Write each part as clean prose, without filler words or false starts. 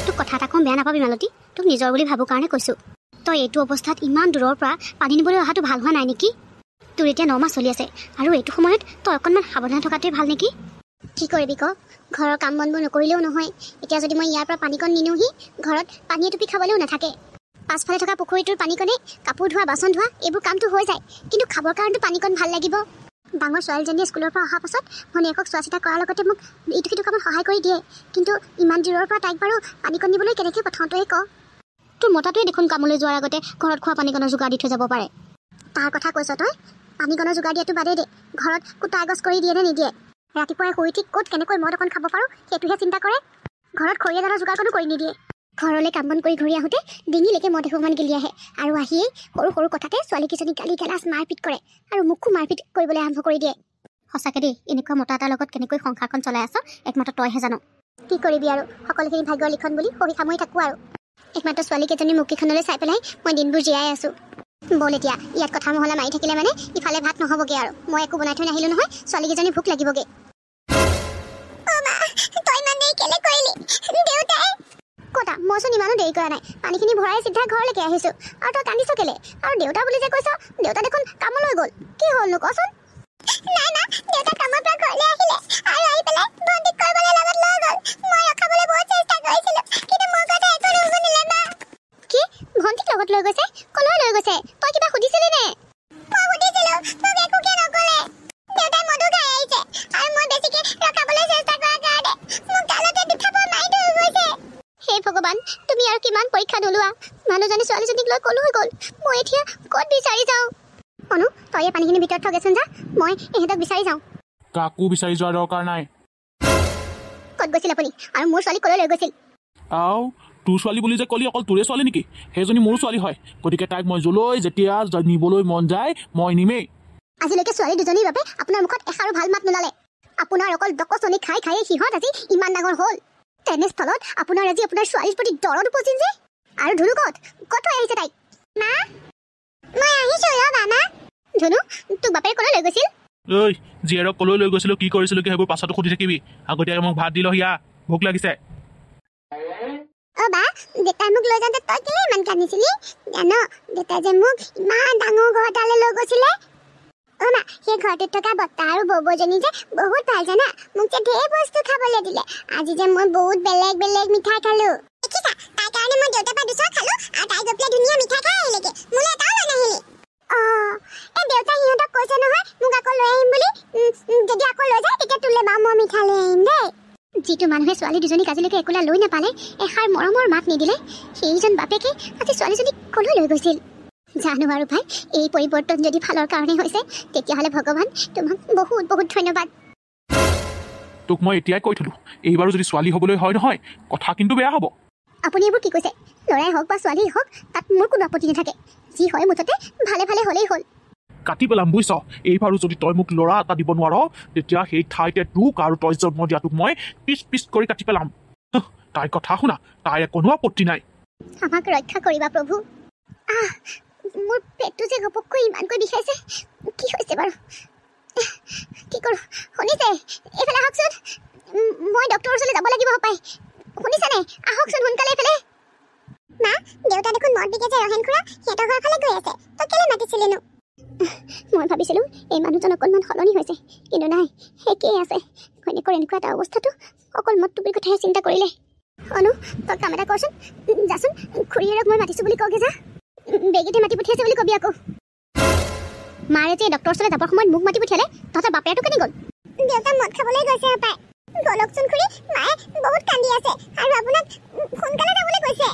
তোক কথা এটা কম, বেয়া নাপাবি মালতী। তোক নিজৰ বুলি ভাবোঁ কাৰণে কৈছোঁ। তই এইটো অৱস্থাত ইমান দূৰৰ পৰা পানী নিবলৈ অহাটো ভাল হোৱা নাই নেকি? তোৰ এতিয়া 9 মাহ চলি আছে আৰু এইটো সময়ত তই অকণমান সাৱধান থকাটোৱে ভাল নেকি? কি কৰিবি ক, ঘৰৰ কাম বনবোৰ নকৰিলেও নহয়। এতিয়া যদি মই ইয়াৰ পৰা পানীকণ নিনোহি, ঘৰত পানী এটুপি খাবলৈও নাথাকে। পাছফালে থকা পুখুৰীটোৰ পানীকণে কাপোৰ ধোৱা, বাচন ধোৱা এইবোৰ কামটো হৈ যায়, কিন্তু খাবৰ কাৰণেতো পানীকণ ভাল লাগিব। ডাঙৰ ছোৱালীজনীয়ে স্কুলৰ পৰা অহাৰ পাছত ভনীয়েকক চোৱা চিতা কৰাৰ লগতে মোক ইটো সিটো কামত সহায় কৰি দিয়ে, কিন্তু ইমান দূৰৰ পৰা তাইক বাৰু পানীকণ নিবলৈ কেনেকৈ পঠাওঁ তই ক? তোৰ মতাটোৱে দেখোন কামলৈ যোৱাৰ আগতে ঘৰত খোৱা পানীকণৰ যোগাৰ দি থৈ যাব পাৰে। তাৰ কথা কৈছ তই? পানীকণৰ যোগাৰ দিয়াটো বাদেই দে, ঘৰত কুটা গছ কৰি দিয়ে নে নিদিয়ে? ৰাতিপুৱাই শুই উঠি ক'ত কেনেকৈ মদ অকণ খাব পাৰোঁ সেইটোহে চিন্তা কৰে। ঘৰত খৰিয়া দালৰ যোগাৰকণো কৰি নিদিয়ে। ঘৰলৈ কাম বন কৰি ঘূৰি আহোঁতে ডিঙিলৈকে মদ এসোপামান গেলি আহে, আৰু আহিয়েই সৰু সৰু কথাতে ছোৱালীকেইজনী গালি গালাজ মাৰপিট কৰে, আৰু মোকো মাৰপিট কৰিবলৈ আৰম্ভ কৰি দিয়ে। সঁচাকৈ দেই, এনেকুৱা মতা এটাৰ লগত কেনেকৈ সংসাৰখন চলাই আছ একমাত্ৰ তইহে জানো। কি কৰিবি আৰু, সকলোখিনি ভাগ্যৰ লিখন বুলি সহি সামৰি থাকোঁ আৰু। একমাত্ৰ ছোৱালীকেইজনী মুখকেইখনলৈ চাই পেলাই মই দিনবোৰ জীয়াই আছোঁ। ব'ল এতিয়া, ইয়াত কথা মহলা মাৰি থাকিলে মানে ইফালে ভাত নহ'বগৈ আৰু। মই একো বনাই থৈ নাহিলোঁ নহয়, ছোৱালীকেইজনী ভোক লাগিবগৈ। কতা, মইচোন ইমানো দেৰি কৰা নাই, পানীখিনি ভৰাই চিধা ঘৰলৈকে আহিছোঁ, আৰু তই কান্দিছ কেলে? আৰু দেউতা বুলি যে কৈছ, দেউতা দেখোন কামলৈ গ'ল, কি হ'লনো কচোন? নাই না, দেউতা কামৰ পৰা ঘৰলৈ আহিলে আৰু আহি পেলাই ভণ্টিক কৰিবলৈ লগত লৈ গ'ল। মই ৰখাবলৈ বহুত চেষ্টা কৰিছিলোঁ, কিন্তু মোৰ কথা একো নুশুনিলে মা। কি? ভণ্টিক লগত লৈ গৈছে? কলৈ লৈ গৈছে? তই কিবা সুধিছিলি নে? মই সুধিছিলোঁ, মোক একোকে নক'লে। দেউতাই মদো খাই আহিছে, আৰু মই বেছিকে ৰখাবলৈ চেষ্টা কৰাৰ কাৰণে মোক গালতে দুথাপৰ মাৰি থৈ গৈছে। হে ভগৱান, তুমি আৰু কিমান পৰীক্ষা নোলোৱা? মানুহজনী ছোৱালীজনীক লৈ কলৈ গ'ল? মই এতিয়া ক'ত বিচাৰি যাওঁ? অনু, তই এই পানীখিনি ভিতৰত থগেচোন যা, মই ইহঁতক বিচাৰি যাওঁ। কাকো বিচাৰি যোৱাৰ দৰকাৰ নাই। ক'ত গৈছিল আপুনি, আৰু মোৰ ছোৱালী কলৈ লৈ গৈছিল? তোৰ ছোৱালী বুলি যে ক'লি, অকল তোৰে ছোৱালী নেকি? সেইজনী মোৰো ছোৱালী হয়, গতিকে তাইক মই যলৈ যেতিয়া নিবলৈ মন যায় মই নিমেই। আজিলৈকে ছোৱালী দুজনীৰ বাবে আপোনাৰ মুখত এষাৰো ভাল মাত নোলালে। আপোনাৰ অকল ডকচনি খাই খাই সিহঁত আজি ইমান ডাঙৰ হ'ল। তেনেস্থলত আপোনাৰ আজি আপোনাৰ ছোৱালীৰ প্ৰতি দৰদ উপজিল যে। আৰু ধুনু ক'ত থৈ আহিছে তাইক? মা, মই আহিছোঁ ৰ'বা মা। ধুনু, তোক বাপেৰে কলৈ লৈ গৈছিল? ঐ, জীয়েৰক কলৈ লৈ গৈছিলোঁ, কি কৰিছিলোঁ, কি সেইবোৰ পাছতো সুধি থাকিবি। আগতীয়াকৈ মোক ভাত দি লহিয়া, ভোক লাগিছে। বা, দেউতাই মোক লৈ যাওঁতে তই কেলে ইমান কান্দিছিলি? জান, দেউতাই যে মোক ইমান ডাঙৰ ঘৰ এটালৈ লৈ গৈছিলে। মা, সেই ঘৰটোত থকা বৰ্তা আৰু বৌবৌজনী যে বহুত ভাল জানা, মোক যে ঢেৰ বস্তু খাবলৈ দিলে। আজি যে মই বহুত বেলেগ বেলেগ মিঠাই খালোঁ। দেখিছা, তাই কাৰণে মই দেউতাৰ পৰা 200 খালোঁ, আৰু তাই গৈ পেলাই ধুনীয়া মিঠাই খাই আহিলেগে, মোলৈ এটাও লৈ নাহিলে। এই দেউতাই সিহঁতক কৈছে নহয় মোক আকৌ লৈ আহিম বুলি। যদি আকৌ লৈ যায় তেতিয়া তোলে বা মই মিঠাই লৈ আহিম দেই। যিটো মানুহে ছোৱালী দুজনীক আজিলৈকে একোলা লৈ নাপালে, এষাৰ মৰমৰ মাত নিদিলে, সেইজন বাপেকে আজি ছোৱালীজনীক কলৈ লৈ গৈছিল? জানো আৰু ভাই, এই পৰিৱৰ্তন যদি ভালৰ কাৰণে হৈছে, তেতিয়াহ'লে ভগৱান তোমাক বহুত বহুত ধন্যবাদ। তোক মই এতিয়াই কৈ থলোঁ, এইবাৰো যদি ছোৱালী হ'বলৈ হয় নহয়, কথা কিন্তু বেয়া হ'ব। আপুনি এইবোৰ কি কৈছে? ল'ৰাই হওক বা ছোৱালীয়ে হওক, তাত মোৰ কোনো আপত্তি নাথাকে। যি হয় মুঠতে ভালে ভালে হ'লেই হ'ল। কাটি পেলাম বুজিছ। এইবাৰো যদি তই মোক ল'ৰা এটা দিব নোৱাৰ, তেতিয়া সেই ঠাইতে তোক আৰু তই জন্ম দিয়াটোক মই পিচ পিচ কৰি কাটি পেলাম। তাইৰ কথা শুনা, তাইৰ কোনো আপত্তি নাই। আমাক ৰক্ষা কৰিবা প্ৰভু। মোৰ পেটটো যে ঘপককৈ ইমানকৈ বিষাইছে, কি হৈছে বাৰু? কি কৰোঁ? শুনিছে? এইফালে আহকচোন, মই ডক্টৰৰ ওচৰলৈ যাব লাগিব হপায়। শুনিছেনে? আহকচোন সোনকালে এইফালে। মা, দেউতা দেখোন মদ বিকে যে ৰহেন খুৰা, সিহঁতৰ ঘৰৰ ফালে গৈ আছে। তই কেলে মাতিছিলিনো? মই ভাবিছিলোঁ এই মানুহজন অকণমান সলনি হৈছে, কিন্তু নাই, একেই আছে। ঘৈণীয়েকৰ এনেকুৱা এটা অৱস্থাটো অকল মদ টুপিৰ কথাহে চিন্তা কৰিলে। অনু, তই কাম এটা কৰচোন, যাচোন খুৰীয়েৰক মই মাতিছোঁ বুলি কওঁগে যা। বেগীতে মাতি পঠিয়াইছে বুলি কবি আকৌ। মাৰে যে ডক্টৰৰ ওচৰলৈ যাবৰ সময়ত মোক মাতি পঠিয়ালে, তহঁতৰ বাপেৰটো কেনি গ'ল? দেউতা মদ খাবলৈ গৈছে হপায়। গ'লকচোন খুৰী, মায়ে বহুত কান্দি আছে আৰু আপোনাক সোনকালে যাবলৈ কৈছে।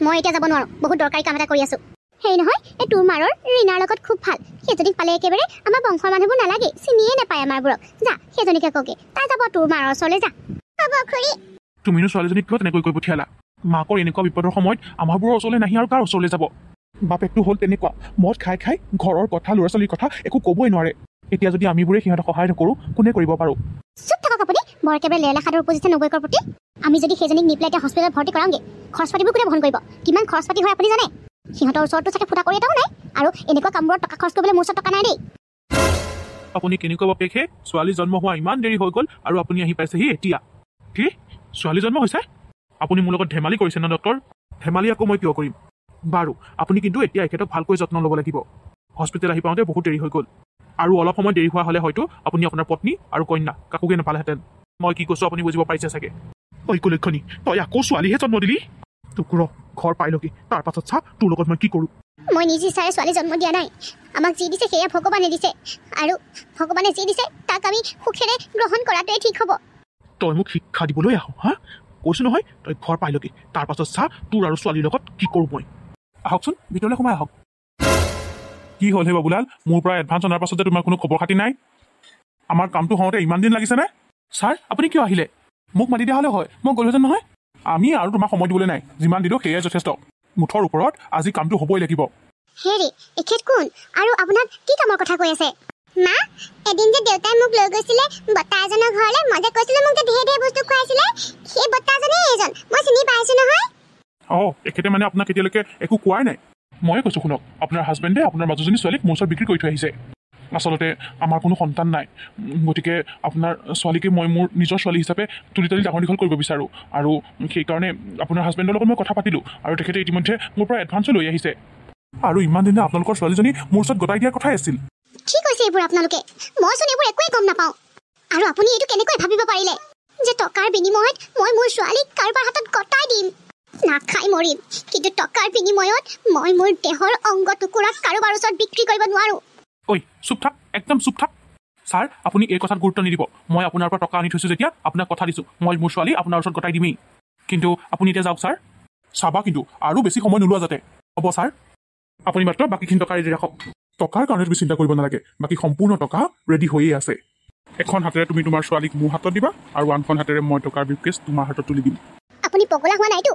মই এতিয়া যাব নোৱাৰোঁ, বহুত দৰকাৰী কাম এটা কৰি আছোঁ। সেই নহয়, এই তোৰ মাৰৰ ৰীণাৰ লগত খুব ভাল, সেইজনীক পালে একেবাৰে আমাৰ বংশৰ মানুহবোৰ নালাগে, চিনিয়ে নাপায় আমাৰবোৰক। যা, সেইজনীকে কওঁগে, তাই যাব তোৰ মাৰৰ ওচৰলৈ যা। হ'ব খুৰী। তুমিনো ছোৱালীজনীক কিয় তেনেকৈ কৈ পঠিয়ালা? মাকৰ এনেকুৱা বিপদৰ সময়ত আমাৰবোৰৰ ওচৰলৈ নাহি আৰু কাৰ ওচৰলৈ যাব? বাপেকটো হ'ল তেনেকুৱা, মদ খাই খাই ঘৰৰ কথা, ল'ৰা ছোৱালীৰ কথা একো ক'বই নোৱাৰে। এতিয়া যদি আমিবোৰে সিহঁতক সহায় নকৰোঁ, কোনে কৰিব পাৰোঁ? চুপ থাকক আপুনি, বৰ একেবাৰে লেলা সাদৰ উপজিছে নবৌয়েকৰ প্ৰতি। আমি যদি সেইজনীক নি পেলাই এতিয়া হস্পিটেলত ভৰ্তি কৰাওঁগে, খৰচ পাতিবোৰ কোনে বহন কৰিব? কিমান খৰচ পাতি হয় আপুনি জানে? সিহঁতৰ ওচৰতো চাগে ফুটা কৰি এটাও নাই, আৰু এনেকুৱা কামবোৰত টকা খৰচ কৰিবলৈ মোৰ ওচৰত টকা নাই দেই। আপুনি কেনেকুৱা বাপেকহে? ছোৱালী জন্ম হোৱা ইমান দেৰি হৈ গ'ল আৰু আপুনি আহি পাইছেহি এতিয়া। কি ছোৱালী জন্ম হৈছে? আপুনি মোৰ লগত ধেমালি কৰিছে ন ডক্টৰ? ধেমালি আকৌ মই কিয় কৰিম? বাৰু আপুনি কিন্তু এতিয়া এখেতক ভালকৈ যত্ন ল'ব লাগিব। হস্পিটেল আহি পাওঁতে বহুত দেৰি হৈ গ'ল, আৰু অলপ সময় দেৰি হোৱা হ'লে হয়তো আপুনি আপোনাৰ পত্নী আৰু কন্যা কাকোকে নাপালেহেঁতেন। মই কি কৈছোঁ আপুনি বুজিব পাৰিছে চাগে? ঐ কুলক্ষণী, তই আকৌ ছোৱালীহে জন্ম দিলি? তোক ৰ ঘৰ পাইলগি, তাৰ পাছত চা তোৰ লগত মই কি কৰোঁ। মই নিজ ইচ্ছাৰে ছোৱালী জন্ম দিয়া নাই। আমাক যি দিছে সেয়া ভগৱানে দিছে, আৰু ভগৱানে যি দিছে তাক আমি সুখেৰে গ্ৰহণ কৰাটোৱে ঠিক হ'ব। তই মোক শিক্ষা দিবলৈ আহ? হা, কৈছোঁ নহয় তই ঘৰ পাইলগি, তাৰ পাছত চা তোৰ আৰু ছোৱালীৰ লগত কি কৰোঁ মই। আহকচোন ভিতৰলৈ সোমাই আহক। কি হ'ল হে বাবুলাল, মোৰ পৰা এডভান্স অনাৰ পাছতে তোমাৰ কোনো খবৰ খাতি নাই? আমাৰ কামটো হওঁতে ইমান দিন লাগিছেনে? ছাৰ আপুনি কিয় আহিলে? মোক মাতি দিয়া হ'লে হয়, মই গ'লোহেঁতেন নহয়। আমি আৰু তোমাক সময় দিবলৈ নাই, যিমান দিলোঁ সেয়াই যথেষ্ট। মুঠৰ ওপৰত আজি কামটো হ'বই লাগিব। হেৰি, এখেত কোন আৰু আপোনাক কি কামৰ কথা কৈ আছে? মা, এদিন যে দেউতাই মোক লৈ গৈছিলে বৰ্তা এজনৰ ঘৰলৈ, মই যে কৈছিলোঁ মোক যে ধেৰ ধেৰ বস্তু খুৱাইছিলে, সেই বৰ্তাজনেই এইজন, মই চিনি পাইছোঁ নহয়। এখেতে মানে আপোনাক এতিয়ালৈকে একো কোৱাই নাই? ময়ে কৈছোঁ শুনক, আপোনাৰ হাজবেণ্ডে আপোনাৰ মাজুজনী ছোৱালীক মোৰ ওচৰত বিক্ৰী কৰি থৈ আহিছে। আচলতে আমাৰ কোনো সন্তান নাই, গতিকে আপোনাৰ ছোৱালীকে মই মোৰ নিজৰ ছোৱালী হিচাপে তুলি তালি ডাঙৰ দীঘল কৰিব বিচাৰোঁ, আৰু সেইকাৰণে আপোনাৰ হাজবেণ্ডৰ লগত মই কথা পাতিলোঁ, আৰু তেখেতে ইতিমধ্যে মোৰ পৰা এডভান্সো লৈ আহিছে। আৰু ইমান দিনে আপোনালোকৰ ছোৱালীজনী মোৰ ওচৰত গতাই দিয়াৰ কথাই আছিল। কি কৈছে এইবোৰ আপোনালোকে? মইচোন এইবোৰ একোৱেই গম নাপাওঁ। আৰু আপুনি এইটো কেনেকৈ ভাবিব পাৰিলে যে টকাৰ বিনিময়ত মই মোৰ ছোৱালীক কাৰোবাৰ হাতত গতাই দিম? নাখাই মৰিম, কিন্তু টকাৰ বিনিময়ত মই মোৰ দেহৰ অংগ টুকুৰাক কাৰোবাৰ ওচৰত বিক্ৰী কৰিব নোৱাৰোঁ। ঐ চুপ থাক, একদম চুপ থাক। ছাৰ আপুনি এই কথাত গুৰুত্ব নিদিব। মই আপোনাৰ পৰা টকা আনি থৈছোঁ যেতিয়া আপোনাক কথা দিছোঁ, মই মোৰ ছোৱালী আপোনাৰ ওচৰত গতাই দিমেই। কিন্তু আপুনি এতিয়া যাওক ছাৰ। চাবা কিন্তু আৰু বেছি সময় নোলোৱা যাতে। হ'ব ছাৰ, আপুনি মাত্ৰ বাকীখিনি টকা ৰেডি ৰাখক। টকাৰ কাৰণে তুমি চিন্তা কৰিব নালাগে, বাকী সম্পূৰ্ণ টকা ৰেডি হৈয়ে আছে। এখন হাতেৰে তুমি তোমাৰ ছোৱালীক মোৰ হাতত দিবা, আৰু আনখন হাতেৰে মই টকাৰ ব্ৰিফকেছ তোমাৰ হাতত তুলি দিম। আপুনি পগলা হোৱা নাইতো?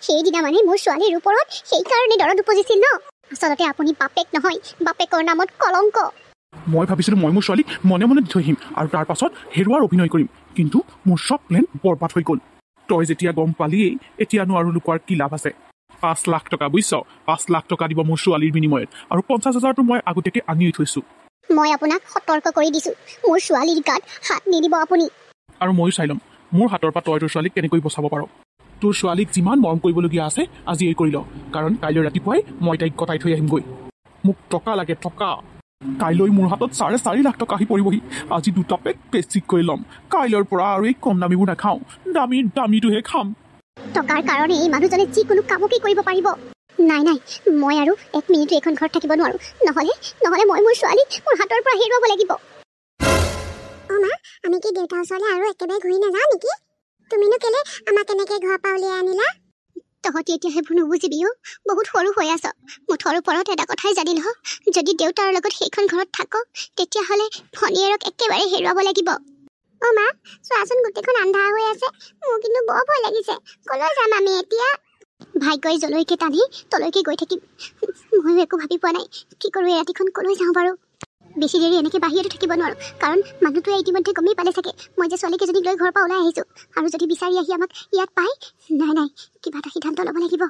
সেইদিনা মানে মোৰ ছোৱালীৰ ওপৰত সেইকাৰণে দৰদ উপজিছিল ন? আচলতে আপুনি বাপেক নহয়, বাপেকৰ নামত কলংক। মই ভাবিছিলোঁ মই মোৰ ছোৱালীক মনে মনে দি থৈ আহিম আৰু তাৰ পাছত হেৰুৱাৰ অভিনয় কৰিম, কিন্তু মোৰ চব প্লেন বৰবাদ হৈ গ'ল। তই যেতিয়া গম পালিয়েই এতিয়ানো আৰু লুকুৱাৰ কি লাভ আছে? 5 লাখ টকা, বুজিছ? 5 লাখ টকা দিব মোৰ ছোৱালীৰ বিনিময়ত, আৰু 50,000টো মই আগতীয়াকৈ আনিয়ে থৈছোঁ। মই আপোনাক সতৰ্ক কৰি দিছোঁ, মোৰ ছোৱালীৰ গাত হাত নিদিব আপুনি। আৰু ময়ো চাই ল'ম মোৰ হাতৰ পৰা তই তোৰ ছোৱালীক কেনেকৈ বচাব পাৰ। তোৰ ছোৱালীক যিমান মৰম কৰিবলগীয়া আছে আজি এই কৰি ল, কাৰণ কাইলৈ ৰাতিপুৱাই মই তাইক গতাই থৈ আহিমগৈ। মোক টকা লাগে, টকা। কাইলৈ মোৰ হাতত 4.5 লাখ টকা আহি পৰিবহি। আজি 2টা পেক বেছিকৈ ল'ম, কাইলৈৰ পৰা আৰু এই কম দামীবোৰ নাখাওঁ, দামীটোহে খাম। টকাৰ কাৰণে এই মানুহজনে যিকোনো কামকেই কৰিব পাৰিব। নাই, মই আৰু 1 মিনিটো এইখন ঘৰত থাকিব নোৱাৰোঁ। নহ'লে মই মোৰ ছোৱালীক মোৰ হাতৰ পৰা হেৰুৱাব লাগিব। মা, আমি কি দেউতাৰ ওচৰলৈ আৰু একেবাৰে ঘূৰি নাযাওঁ নেকি? তুমিনো কেলে আমাক কেনেকৈ ঘৰৰ পৰা উলিয়াই আনিলা? তহঁতি এতিয়া সেইবোৰ নুবুজিবি অ', বহুত সৰু হৈ আছ। মুঠৰ ওপৰত এটা কথাই জানি লহ, যদি দেউতাৰ লগত সেইখন ঘৰত থাক, তেতিয়াহ'লে ভনীয়েৰক একেবাৰে হেৰুৱাব লাগিব। মা, চোৱাচোন গোটেইখন আন্ধাৰ হৈ আছে, মোৰ কিন্তু বৰ ভয় লাগিছে। কলৈ যাম আমি এতিয়া? ভাগ্যই জলৈকে টানি তলৈকে গৈ থাকিম। ময়ো একো ভাবি পোৱা নাই কি কৰোঁ এই ৰাতিখন, কলৈ যাওঁ বাৰু? বেছি দেৰি এনেকৈ বাহিৰতো থাকিব নোৱাৰোঁ, কাৰণ মানুহটোৱে ইতিমধ্যে গমেই পালে চাগে মই যে ছোৱালীকেইজনীক লৈ ঘৰৰ পৰা ওলাই আহিছোঁ, আৰু যদি বিচাৰি আহি আমাক ইয়াত পায়, নাই, কিবা এটা সিদ্ধান্ত ল'ব লাগিব।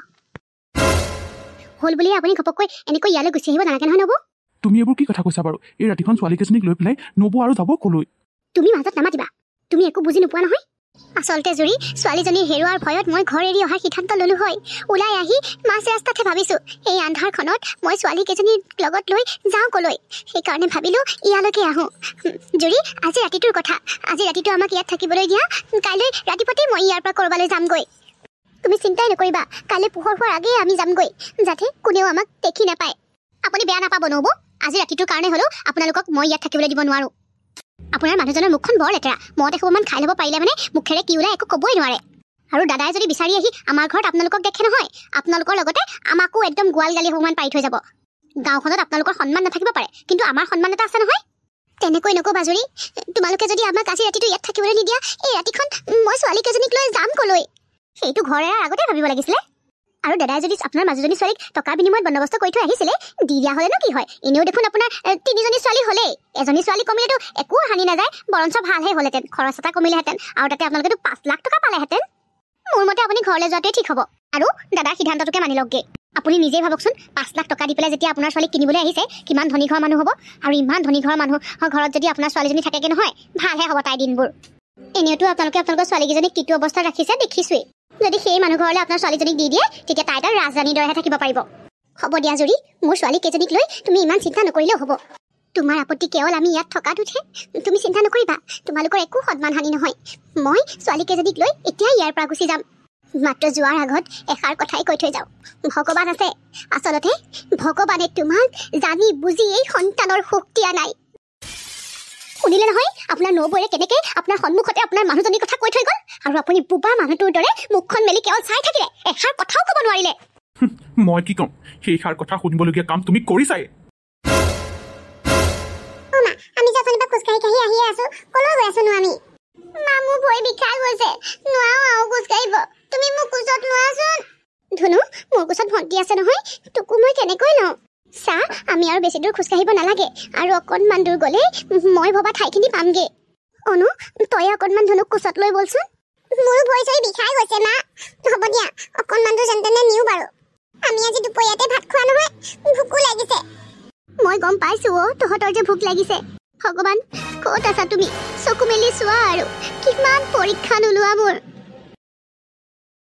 হ'ল বুলিয়ে আপুনি ঘপককৈ এনেকৈ ইয়ালৈ গুচি আহিব নালাগে নহয় নবৌ। তুমি এইবোৰ কি কথা কৈছা বাৰু? এই ৰাতিখন ছোৱালীকেইজনীক লৈ পেলাই নবৌ আৰু যাব কলৈ? তুমি মাজত নামাতিবা, তুমি একো বুজি নোপোৱা নহয়। আচলতে জুৰি, ছোৱালীজনীৰ হেৰুৱাৰ ভয়ত মই ঘৰ এৰি অহাৰ সিদ্ধান্ত ল'লোঁ হয়। ওলাই আহি মাছ ৰাস্তাতহে ভাবিছোঁ এই আন্ধাৰখনত মই ছোৱালীকেইজনীৰ লগত লৈ যাওঁ কলৈ। সেইকাৰণে ভাবিলোঁ ইয়ালৈকে আহোঁ। জুৰি, আজি ৰাতিটোৰ কথা, আজি ৰাতিটো আমাক ইয়াত থাকিবলৈ দিয়া, কাইলৈ ৰাতিপুৱাতেই মই ইয়াৰ পৰা ক'ৰবালৈ যামগৈ। তুমি চিন্তাই নকৰিবা, কাইলৈ পোহৰ হোৱাৰ আগেয়ে আমি যামগৈ, যাতে কোনেও আমাক দেখি নাপায়। আপুনি বেয়া নাপাব নবৌ, আজি ৰাতিটোৰ কাৰণে হ'লেও আপোনালোকক মই ইয়াত থাকিবলৈ দিব নোৱাৰোঁ। আপোনাৰ মানুহজনৰ মুখখন বৰ লেতেৰা, মদ এসোপামান খাই ল'ব পাৰিলে মানে মুখেৰে কি ওলাই একো ক'বই নোৱাৰে। আৰু দাদাই যদি বিচাৰি আহি আমাৰ ঘৰত আপোনালোকক দেখে নহয়, আপোনালোকৰ লগতে আমাকো একদম গোৱাল গালি এসোপামান পাৰি থৈ যাব। গাঁওখনত আপোনালোকৰ সন্মান নাথাকিব পাৰে, কিন্তু আমাৰ সন্মান এটা আছে নহয়। তেনেকৈ নক'বা জুৰি, তোমালোকে যদি আমাক আজি ৰাতিটো ইয়াত থাকিবলৈ নিদিয়া, এই ৰাতিখন মই ছোৱালীকেইজনীক লৈ যাম কলৈ? সেইটো ঘৰ এৰাৰ আগতে ভাবিব লাগিছিলে। আৰু দাদাই যদি আপোনাৰ মাজুজনী ছোৱালীক টকাৰ বিনিময়ত বন্দবস্ত কৰি থৈ আহিছিলে, দি দিয়া হ'লেনো কি হয়? এনেও দেখোন আপোনাৰ 3জনী ছোৱালী হ'লেই, এজনী ছোৱালী কমিলেতো একো হানি নাযায়, বৰঞ্চ ভালহে হ'লহেঁতেন, খৰচ এটা কমিলেহেঁতেন, আৰু তাতে আপোনালোকেতো 5 লাখ টকা পালেহেঁতেন। মোৰ মতে আপুনি ঘৰলৈ যোৱাটোৱে ঠিক হ'ব, আৰু দাদাৰ সিদ্ধান্তটোকে মানি লওকগে। আপুনি নিজেই ভাবকচোন, 5 লাখ টকা দি পেলাই যেতিয়া আপোনাৰ ছোৱালীক কিনিবলৈ আহিছে, কিমান ধনী ঘৰৰ মানুহ হ'ব, আৰু ইমান ধনী ঘৰৰ মানুহৰ ঘৰত যদি আপোনাৰ ছোৱালীজনী থাকেগে নহয়, ভালহে হ'ব তাই দিনবোৰ। এনেওতো আপোনালোকে আপোনালোকৰ ছোৱালীকেইজনীক কিটো অৱস্থাত ৰাখিছে দেখিছোৱেই। যদি সেই মানুহ ঘৰলৈ আপোনাৰ ছোৱালীজনীক দি দিয়ে তেতিয়া তাই তাৰ ৰাজধানীৰ দৰেহে থাকিব পাৰিব হ'ব দিয়া জুৰি মোৰ ছোৱালী কেইজনীক লৈ তুমি ইমান চিন্তা নকৰিলেও হ'ব তোমাৰ আপত্তি কেৱল আমি ইয়াত থকাটোতহে তুমি চিন্তা নকৰিবা তোমালোকৰ একো সন্মান হানি নহয় মই ছোৱালী কেইজনীক লৈ এতিয়া ইয়াৰ পৰা গুচি যাম মাত্ৰ যোৱাৰ আগত এষাৰ কথাই কৈ থৈ যাওঁ ভগৱান আছে আচলতে ভগৱানে তোমাক জানি বুজি এই সন্তানৰ সুখ দিয়া নাই শুনিলে নহয় আপোনাৰ নবৌৱে কেনেকে আপোনাৰ সন্মুখতে আপোনাৰ মানুহজনীৰ কথা কৈ থৈ গ'ল আৰু আপুনি বুবা মানুহটোৰ দৰে মুখখন মেলি কেৱল চাই থাকিলে এষাৰ কথাও ক'ব নোৱাৰিলে মই কি ক'ম সেইষাৰ কথা শুনিবলগীয়া কাম তুমি কৰিছাই আমি যাচনি পৰা খোজকাঢ়ি কাঢ়ি আহিয়ে আছো কলৈ গৈ আছো নো আমি মা মোৰ ভৰি বিষাই গৈছে নোৱাৰো আৰু খোজকাঢ়িব তুমি মোক কোচত লোৱাচোন ধুনু মোৰ কোচত ভণ্টি আছে নহয় তোকো মই কেনেকৈ লওঁ চা আমি আৰু বেছি দূৰ খোজকাঢ়িব নালাগে আৰু অকণমান দূৰ গ'লে মই ভবা ঠাইখিনি পামগে অনু তই অকণমান ধুনুক কোচত লৈ বলচোন মোৰ ভৰি চৰি বিষাই গৈছে মা হ'ব দিয়া অকণমান দূৰ যেন তেনে নিওঁ বাৰু আমি আজি দুপৰীয়াতে ভাত খোৱা নহয় ভোকো লাগিছে মই গম পাইছো তহঁতৰ যে ভোক লাগিছে ভগৱান ক'ত আছা তুমি চকু মেলি চোৱা আৰু কিমান পৰীক্ষা নোলোৱা মোৰ